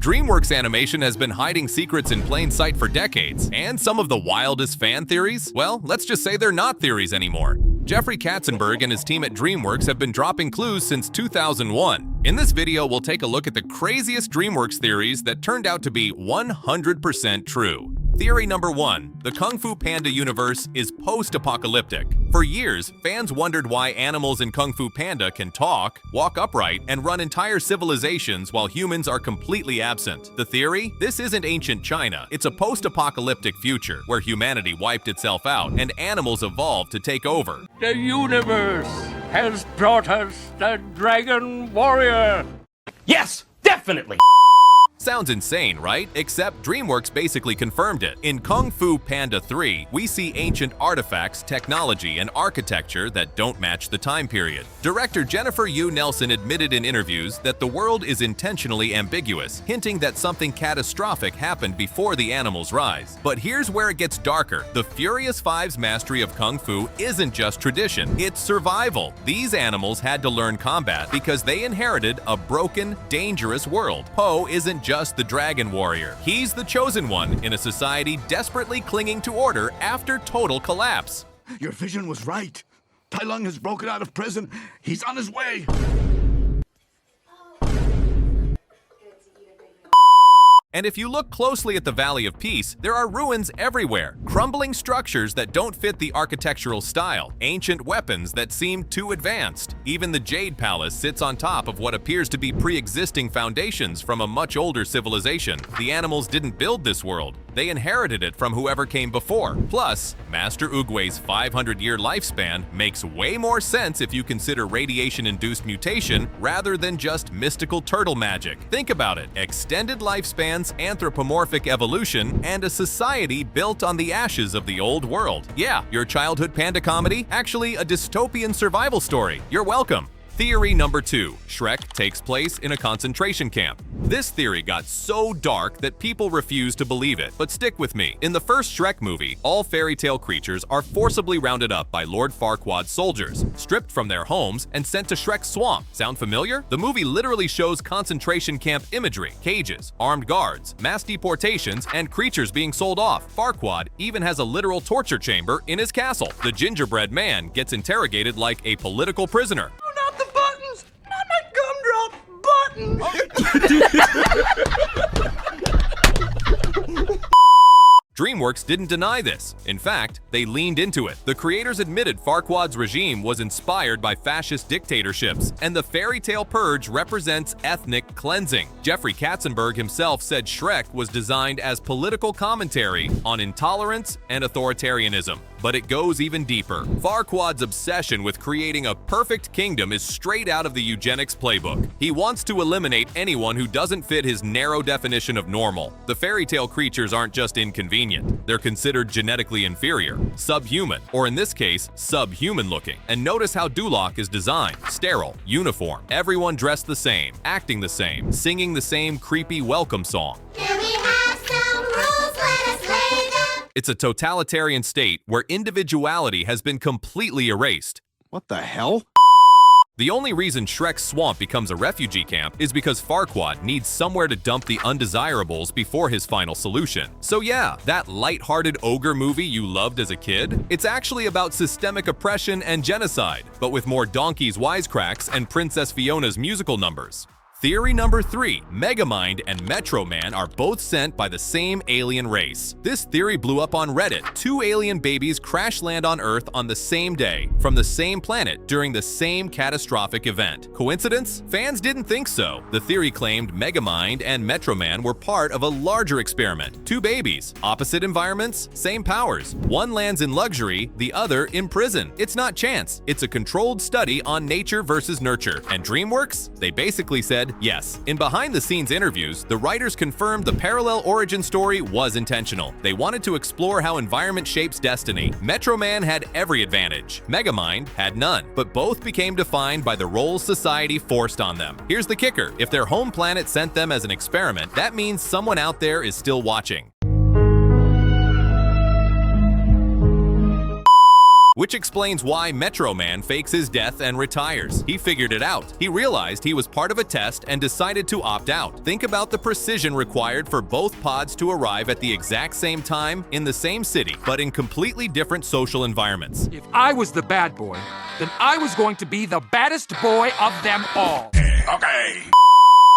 DreamWorks Animation has been hiding secrets in plain sight for decades, and some of the wildest fan theories? Well, let's just say they're not theories anymore. Jeffrey Katzenberg and his team at DreamWorks have been dropping clues since 2001. In this video, we'll take a look at the craziest DreamWorks theories that turned out to be 100% true. Theory number 1. The Kung Fu Panda universe is post-apocalyptic. For years, fans wondered why animals in Kung Fu Panda can talk, walk upright, and run entire civilizations while humans are completely absent. The theory? This isn't ancient China. It's a post-apocalyptic future where humanity wiped itself out and animals evolved to take over. The universe has brought us the Dragon Warrior. Yes, definitely. Sounds insane, right? Except DreamWorks basically confirmed it. In Kung Fu Panda 3, we see ancient artifacts, technology, and architecture that don't match the time period. Director Jennifer Yu Nelson admitted in interviews that the world is intentionally ambiguous, hinting that something catastrophic happened before the animals' rise. But here's where it gets darker. The Furious Five's mastery of Kung Fu isn't just tradition, it's survival. These animals had to learn combat because they inherited a broken, dangerous world. Po isn't just the Dragon Warrior. He's the chosen one in a society desperately clinging to order after total collapse. Your vision was right. Tai Lung has broken out of prison. He's on his way. And if you look closely at the Valley of Peace, there are ruins everywhere, crumbling structures that don't fit the architectural style, ancient weapons that seem too advanced. Even the Jade Palace sits on top of what appears to be pre-existing foundations from a much older civilization. The animals didn't build this world. They inherited it from whoever came before. Plus, Master Oogway's 500-year lifespan makes way more sense if you consider radiation-induced mutation rather than just mystical turtle magic. Think about it. Extended lifespans, anthropomorphic evolution, and a society built on the ashes of the old world. Yeah, your childhood panda comedy? Actually, a dystopian survival story. You're welcome. Theory number 2. Shrek takes place in a concentration camp. This theory got so dark that people refuse to believe it. But stick with me. In the first Shrek movie, all fairy tale creatures are forcibly rounded up by Lord Farquaad's soldiers, stripped from their homes, and sent to Shrek's swamp. Sound familiar? The movie literally shows concentration camp imagery, cages, armed guards, mass deportations, and creatures being sold off. Farquaad even has a literal torture chamber in his castle. The gingerbread man gets interrogated like a political prisoner. DreamWorks didn't deny this. In fact, they leaned into it. The creators admitted Farquaad's regime was inspired by fascist dictatorships, and the fairy tale purge represents ethnic cleansing. Jeffrey Katzenberg himself said Shrek was designed as political commentary on intolerance and authoritarianism. But it goes even deeper. Farquaad's obsession with creating a perfect kingdom is straight out of the eugenics playbook. He wants to eliminate anyone who doesn't fit his narrow definition of normal. The fairy tale creatures aren't just inconvenient. They're considered genetically inferior, subhuman, or in this case, subhuman looking. And notice how Duloc is designed. Sterile, uniform, everyone dressed the same, acting the same, singing the same creepy welcome song. Can we have some rules? Let us lay them. It's a totalitarian state where individuality has been completely erased. What the hell? The only reason Shrek's swamp becomes a refugee camp is because Farquaad needs somewhere to dump the undesirables before his final solution. So yeah, that light-hearted ogre movie you loved as a kid? It's actually about systemic oppression and genocide, but with more Donkey's wisecracks and Princess Fiona's musical numbers. Theory number 3. Megamind and Metro Man are both sent by the same alien race. This theory blew up on Reddit. 2 alien babies crash land on Earth on the same day, from the same planet, during the same catastrophic event. Coincidence? Fans didn't think so. The theory claimed Megamind and Metro Man were part of a larger experiment. 2 babies, opposite environments, same powers. One lands in luxury, the other in prison. It's not chance. It's a controlled study on nature versus nurture. And DreamWorks? They basically said, yes. In behind-the-scenes interviews, the writers confirmed the parallel origin story was intentional. They wanted to explore how environment shapes destiny. Metro Man had every advantage. Megamind had none, but both became defined by the roles society forced on them. Here's the kicker. If their home planet sent them as an experiment, that means someone out there is still watching. Which explains why Metro Man fakes his death and retires. He figured it out. He realized he was part of a test and decided to opt out. Think about the precision required for both pods to arrive at the exact same time in the same city, but in completely different social environments. If I was the bad boy, then I was going to be the baddest boy of them all. Okay.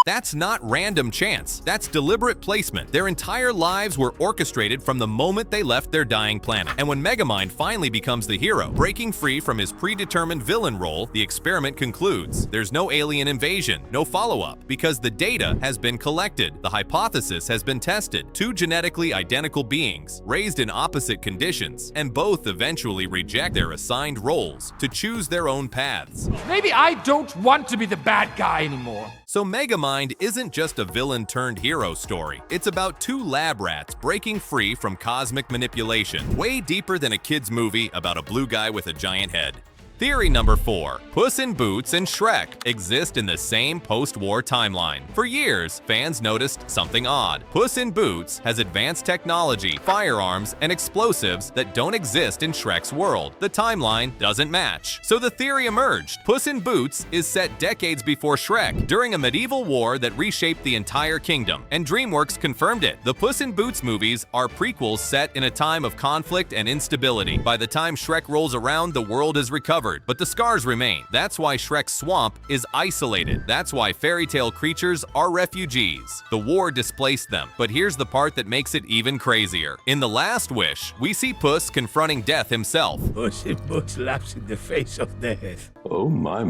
That's not random chance. That's deliberate placement. Their entire lives were orchestrated from the moment they left their dying planet. And when Megamind finally becomes the hero, breaking free from his predetermined villain role, the experiment concludes. There's no alien invasion, no follow-up, because the data has been collected. The hypothesis has been tested. Two genetically identical beings, raised in opposite conditions, and both eventually reject their assigned roles to choose their own paths. Maybe I don't want to be the bad guy anymore. So Megamind isn't just a villain-turned-hero story. It's about two lab rats breaking free from cosmic manipulation, way deeper than a kid's movie about a blue guy with a giant head. Theory number 4. Puss in Boots and Shrek exist in the same post-war timeline. For years, fans noticed something odd. Puss in Boots has advanced technology, firearms, and explosives that don't exist in Shrek's world. The timeline doesn't match. So the theory emerged. Puss in Boots is set decades before Shrek, during a medieval war that reshaped the entire kingdom, and DreamWorks confirmed it. The Puss in Boots movies are prequels set in a time of conflict and instability. By the time Shrek rolls around, the world is recovered, but the scars remain. That's why Shrek's swamp is isolated. That's why fairy tale creatures are refugees. The war displaced them. But here's the part that makes it even crazier. In The Last Wish, we see Puss confronting death himself. Puss in Boots laughs in the face of death. Oh my.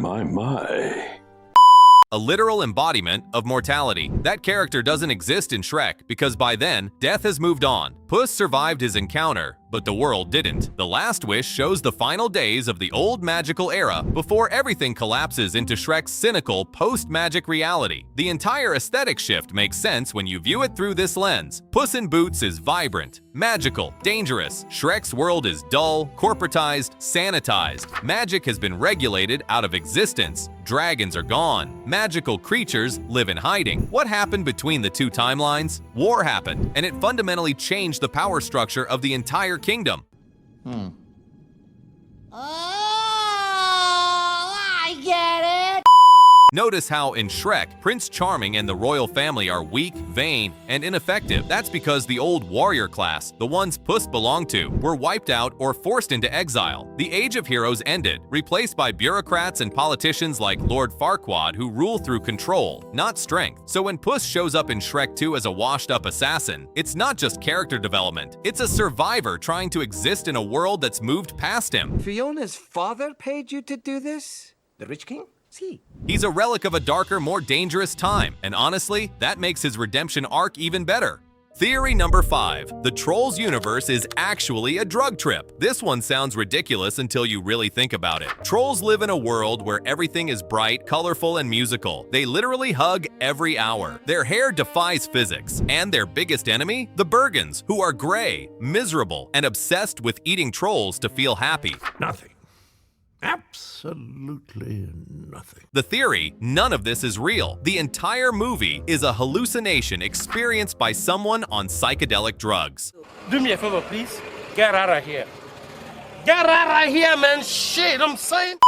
A literal embodiment of mortality. That character doesn't exist in Shrek because by then, death has moved on. Puss survived his encounter, but the world didn't. The Last Wish shows the final days of the old magical era before everything collapses into Shrek's cynical post-magic reality. The entire aesthetic shift makes sense when you view it through this lens. Puss in Boots is vibrant, magical, dangerous. Shrek's world is dull, corporatized, sanitized. Magic has been regulated out of existence. Dragons are gone. Magical creatures live in hiding. What happened between the two timelines? War happened, and it fundamentally changed the power structure of the entire kingdom. Oh, I get it! Notice how in Shrek, Prince Charming and the royal family are weak, vain, and ineffective. That's because the old warrior class, the ones Puss belonged to, were wiped out or forced into exile. The Age of Heroes ended, replaced by bureaucrats and politicians like Lord Farquaad who rule through control, not strength. So when Puss shows up in Shrek 2 as a washed-up assassin, it's not just character development. It's a survivor trying to exist in a world that's moved past him. Fiona's father paid you to do this? The Rich King? See. He's a relic of a darker, more dangerous time, and honestly, that makes his redemption arc even better. Theory number 5. The Trolls universe is actually a drug trip. This one sounds ridiculous until you really think about it. Trolls live in a world where everything is bright, colorful, and musical. They literally hug every hour. Their hair defies physics. And their biggest enemy? The Bergens, who are gray, miserable, and obsessed with eating trolls to feel happy. Nothing. Absolutely nothing. The theory, none of this is real. The entire movie is a hallucination experienced by someone on psychedelic drugs. Do me a favor, please. Get out of here. Get out of here, man. Shit, I'm saying.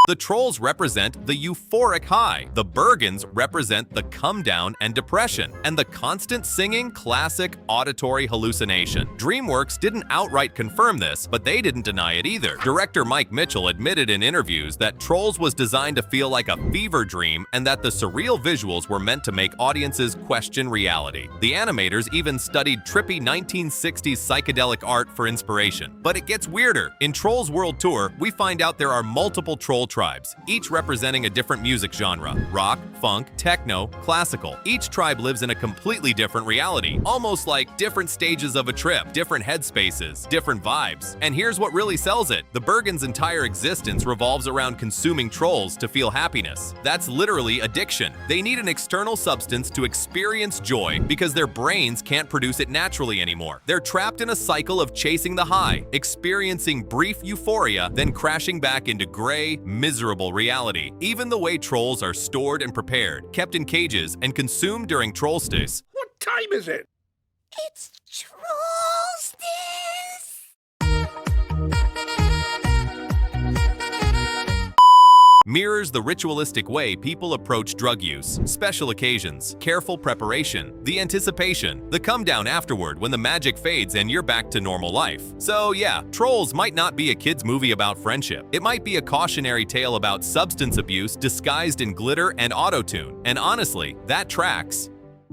The trolls represent the euphoric high, the Bergens represent the come down and depression, and the constant singing classic auditory hallucination. DreamWorks didn't outright confirm this, but they didn't deny it either. Director Mike Mitchell admitted in interviews that Trolls was designed to feel like a fever dream and that the surreal visuals were meant to make audiences question reality. The animators even studied trippy 1960s psychedelic art for inspiration. But it gets weirder. In Trolls World Tour, we find out there are multiple troll tribes, each representing a different music genre: rock, funk, techno, classical. Each tribe lives in a completely different reality, almost like different stages of a trip, different headspaces, different vibes. And here's what really sells it: the Bergens' entire existence revolves around consuming trolls to feel happiness. That's literally addiction. They need an external substance to experience joy because their brains can't produce it naturally anymore. They're trapped in a cycle of chasing the high, experiencing brief euphoria, then crashing back into gray, miserable reality. Even the way trolls are stored and prepared, kept in cages, and consumed during Trollstice. What time is it? It's Trollstice! mirrors the ritualistic way people approach drug use, special occasions, careful preparation, the anticipation, the come down afterward when the magic fades and you're back to normal life. So yeah, Trolls might not be a kid's movie about friendship. It might be a cautionary tale about substance abuse disguised in glitter and auto-tune. And honestly, that tracks.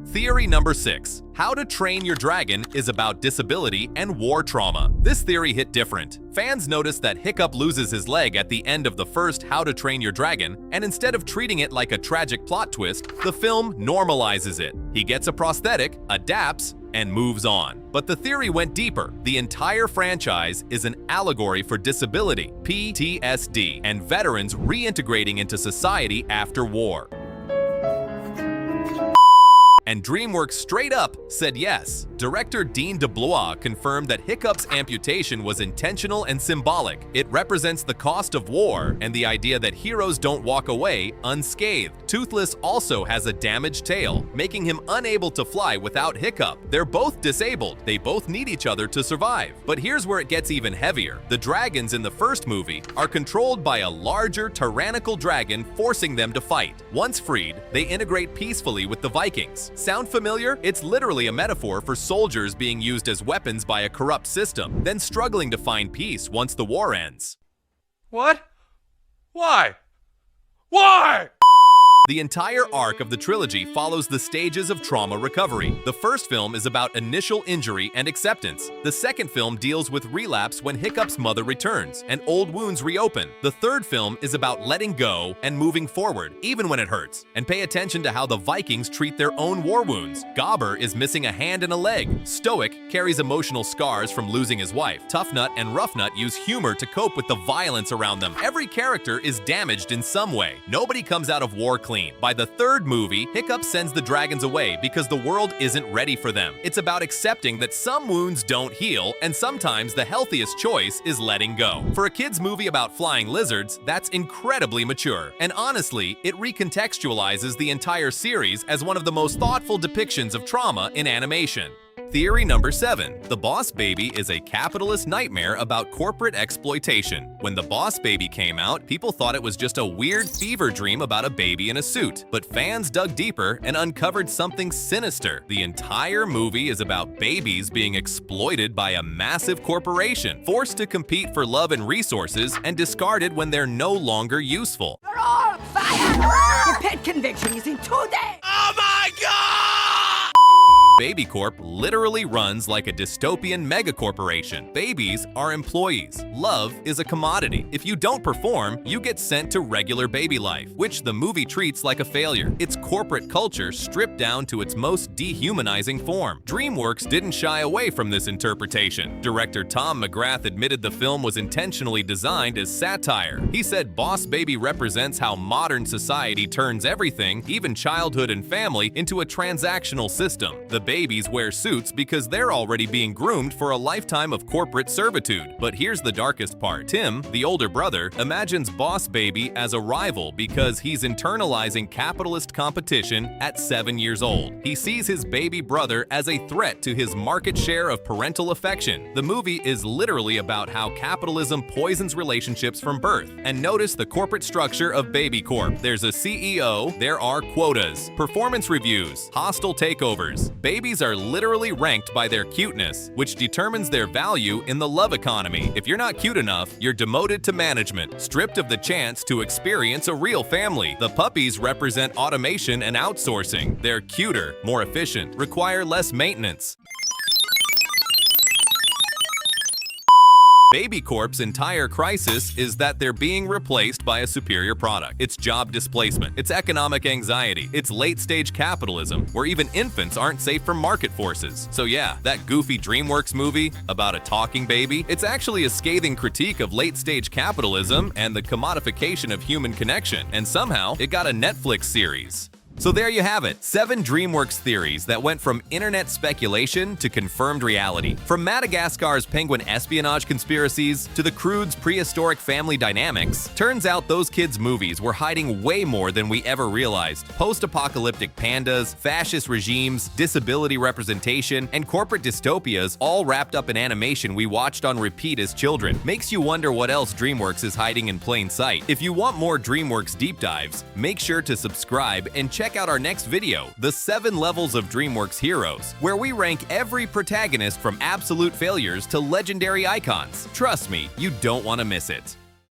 Theory number 6. How to Train Your Dragon is about disability and war trauma. This theory hit different. Fans noticed that Hiccup loses his leg at the end of the first How to Train Your Dragon, and instead of treating it like a tragic plot twist, the film normalizes it. He gets a prosthetic, adapts, and moves on. But the theory went deeper. The entire franchise is an allegory for disability, PTSD, and veterans reintegrating into society after war. And DreamWorks straight up said yes. Director Dean DeBlois confirmed that Hiccup's amputation was intentional and symbolic. It represents the cost of war and the idea that heroes don't walk away unscathed. Toothless also has a damaged tail, making him unable to fly without Hiccup. They're both disabled. They both need each other to survive. But here's where it gets even heavier. The dragons in the first movie are controlled by a larger, tyrannical dragon forcing them to fight. Once freed, they integrate peacefully with the Vikings. Sound familiar? It's literally a metaphor for soldiers being used as weapons by a corrupt system, then struggling to find peace once the war ends. What? Why? Why? The entire arc of the trilogy follows the stages of trauma recovery. The first film is about initial injury and acceptance. The second film deals with relapse when Hiccup's mother returns and old wounds reopen. The third film is about letting go and moving forward, even when it hurts. And pay attention to how the Vikings treat their own war wounds. Gobber is missing a hand and a leg. Stoic carries emotional scars from losing his wife. Toughnut and Roughnut use humor to cope with the violence around them. Every character is damaged in some way. Nobody comes out of war clean. By the third movie, Hiccup sends the dragons away because the world isn't ready for them. It's about accepting that some wounds don't heal, and sometimes the healthiest choice is letting go. For a kid's movie about flying lizards, that's incredibly mature. And honestly, it recontextualizes the entire series as one of the most thoughtful depictions of trauma in animation. Theory number 7. The Boss Baby is a capitalist nightmare about corporate exploitation. When The Boss Baby came out, people thought it was just a weird fever dream about a baby in a suit. But fans dug deeper and uncovered something sinister. The entire movie is about babies being exploited by a massive corporation, forced to compete for love and resources, and discarded when they're no longer useful. You're all fired! Your pet conviction is in 2 days! Oh my God! Baby Corp literally runs like a dystopian megacorporation. Babies are employees. Love is a commodity. If you don't perform, you get sent to regular baby life, which the movie treats like a failure. It's corporate culture stripped down to its most dehumanizing form. DreamWorks didn't shy away from this interpretation. Director Tom McGrath admitted the film was intentionally designed as satire. He said Boss Baby represents how modern society turns everything, even childhood and family, into a transactional system. The babies wear suits because they're already being groomed for a lifetime of corporate servitude. But here's the darkest part. Tim, the older brother, imagines Boss Baby as a rival because he's internalizing capitalist competition at 7 years old. He sees his baby brother as a threat to his market share of parental affection. The movie is literally about how capitalism poisons relationships from birth. And notice the corporate structure of Baby Corp. There's a CEO, there are quotas, performance reviews, hostile takeovers. Babies are literally ranked by their cuteness, which determines their value in the love economy. If you're not cute enough, you're demoted to management, stripped of the chance to experience a real family. The puppies represent automation and outsourcing. They're cuter, more efficient, require less maintenance. Baby Corp's entire crisis is that they're being replaced by a superior product. It's job displacement, it's economic anxiety, it's late-stage capitalism, where even infants aren't safe from market forces. So yeah, that goofy DreamWorks movie about a talking baby, it's actually a scathing critique of late-stage capitalism and the commodification of human connection, and somehow it got a Netflix series. So there you have it, 7 DreamWorks theories that went from internet speculation to confirmed reality. From Madagascar's penguin espionage conspiracies to the Croods' prehistoric family dynamics, turns out those kids' movies were hiding way more than we ever realized. Post-apocalyptic pandas, fascist regimes, disability representation, and corporate dystopias all wrapped up in animation we watched on repeat as children. Makes you wonder what else DreamWorks is hiding in plain sight. If you want more DreamWorks deep dives, make sure to subscribe and check out our next video, The 7 Levels of DreamWorks Heroes, where we rank every protagonist from absolute failures to legendary icons. Trust me, you don't want to miss it.